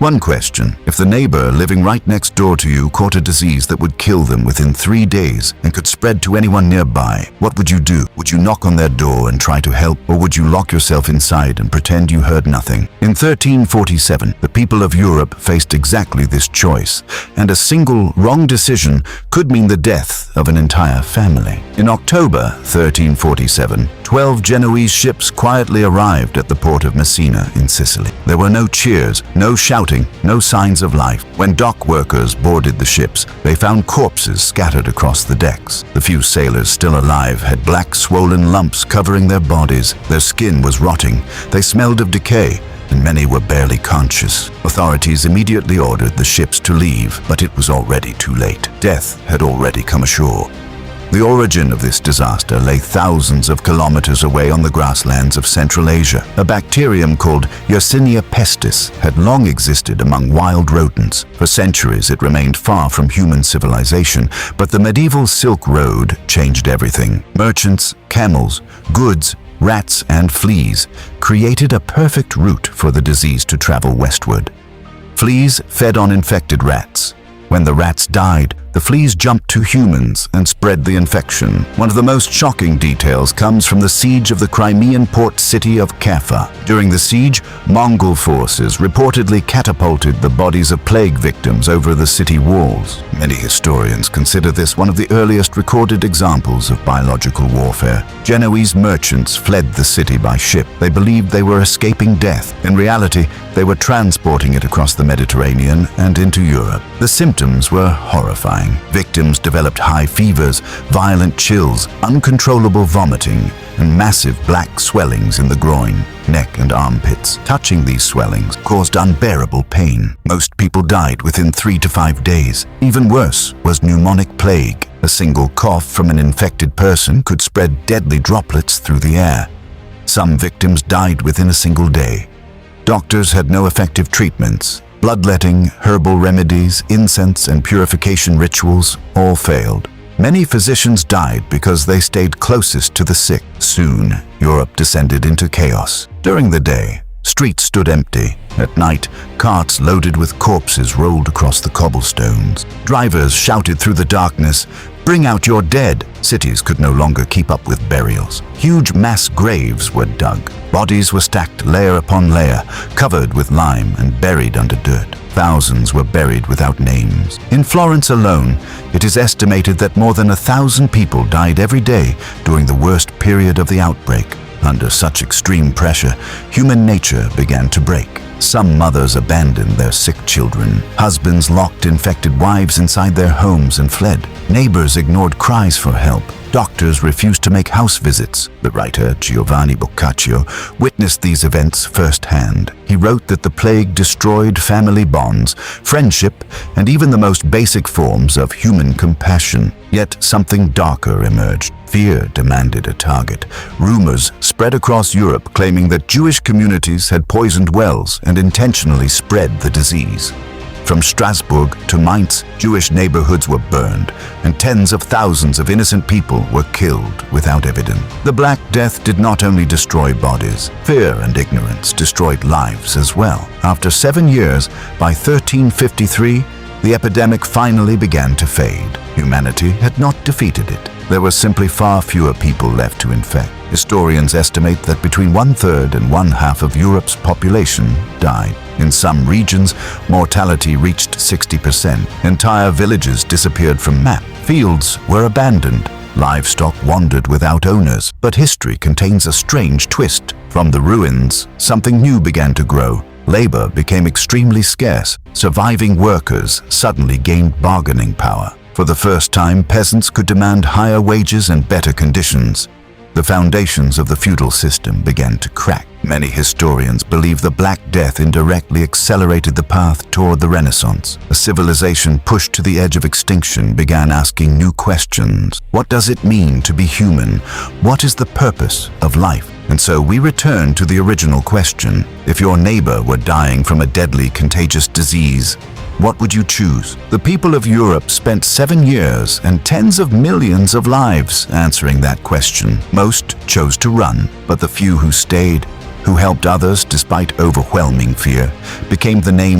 One question: if the neighbor living right next door to you caught a disease that would kill them within 3 days and could spread to anyone nearby, what would you do? Would you knock on their door and try to help, or would you lock yourself inside and pretend you heard nothing? In 1347, the people of Europe faced exactly this choice, and a single wrong decision could mean the death of an entire family. In October 1347, 12 Genoese ships quietly arrived at the port of Messina in Sicily. There were no cheers, no shouting, no signs of life. When dock workers boarded the ships, they found corpses scattered across the decks. The few sailors still alive had black swollen lumps covering their bodies. Their skin was rotting. They smelled of decay, and many were barely conscious. Authorities immediately ordered the ships to leave, but it was already too late. Death had already come ashore. The origin of this disaster lay thousands of kilometers away on the grasslands of Central Asia. A bacterium called Yersinia pestis had long existed among wild rodents. For centuries it remained far from human civilization, but the medieval Silk Road changed everything. Merchants, camels, goods, rats and fleas created a perfect route for the disease to travel westward. Fleas fed on infected rats. When the rats died, the fleas jumped to humans and spread the infection. One of the most shocking details comes from the siege of the Crimean port city of Kaffa. During the siege, Mongol forces reportedly catapulted the bodies of plague victims over the city walls. Many historians consider this one of the earliest recorded examples of biological warfare. Genoese merchants fled the city by ship. They believed they were escaping death. In reality, they were transporting it across the Mediterranean and into Europe. The symptoms were horrifying. Victims developed high fevers, violent chills, uncontrollable vomiting, and massive black swellings in the groin, neck, and armpits. Touching these swellings caused unbearable pain. Most people died within 3 to 5 days. Even worse was pneumonic plague. A single cough from an infected person could spread deadly droplets through the air. Some victims died within a single day. Doctors had no effective treatments. Bloodletting, herbal remedies, incense, and purification rituals all failed. Many physicians died because they stayed closest to the sick. Soon, Europe descended into chaos. During the day, streets stood empty. At night, carts loaded with corpses rolled across the cobblestones. Drivers shouted through the darkness, "Bring out your dead!" Cities could no longer keep up with burials. Huge mass graves were dug. Bodies were stacked layer upon layer, covered with lime and buried under dirt. Thousands were buried without names. In Florence alone, it is estimated that more than 1,000 people died every day during the worst period of the outbreak. Under such extreme pressure, human nature began to break. Some mothers abandoned their sick children. Husbands locked infected wives inside their homes and fled. Neighbors ignored cries for help. Doctors refused to make house visits. The writer Giovanni Boccaccio witnessed these events firsthand. He wrote that the plague destroyed family bonds, friendship, and even the most basic forms of human compassion. Yet something darker emerged. Fear demanded a target. Rumors spread across Europe claiming that Jewish communities had poisoned wells and intentionally spread the disease. From Strasbourg to Mainz, Jewish neighborhoods were burned, and tens of thousands of innocent people were killed without evidence. The Black Death did not only destroy bodies, fear and ignorance destroyed lives as well. After 7 years, by 1353, the epidemic finally began to fade. Humanity had not defeated it. There were simply far fewer people left to infect. Historians estimate that between 1/3 and 1/2 of Europe's population died. In some regions, mortality reached 60%. Entire villages disappeared from map. Fields were abandoned. Livestock wandered without owners. But history contains a strange twist. From the ruins, something new began to grow. Labor became extremely scarce. Surviving workers suddenly gained bargaining power. For the first time, peasants could demand higher wages and better conditions. The foundations of the feudal system began to crack. Many historians believe the Black Death indirectly accelerated the path toward the Renaissance. A civilization pushed to the edge of extinction began asking new questions. What does it mean to be human? What is the purpose of life? And so we return to the original question. If your neighbor were dying from a deadly contagious disease, what would you choose? The people of Europe spent 7 years and tens of millions of lives answering that question. Most chose to run, but the few who stayed, who helped others despite overwhelming fear, became the name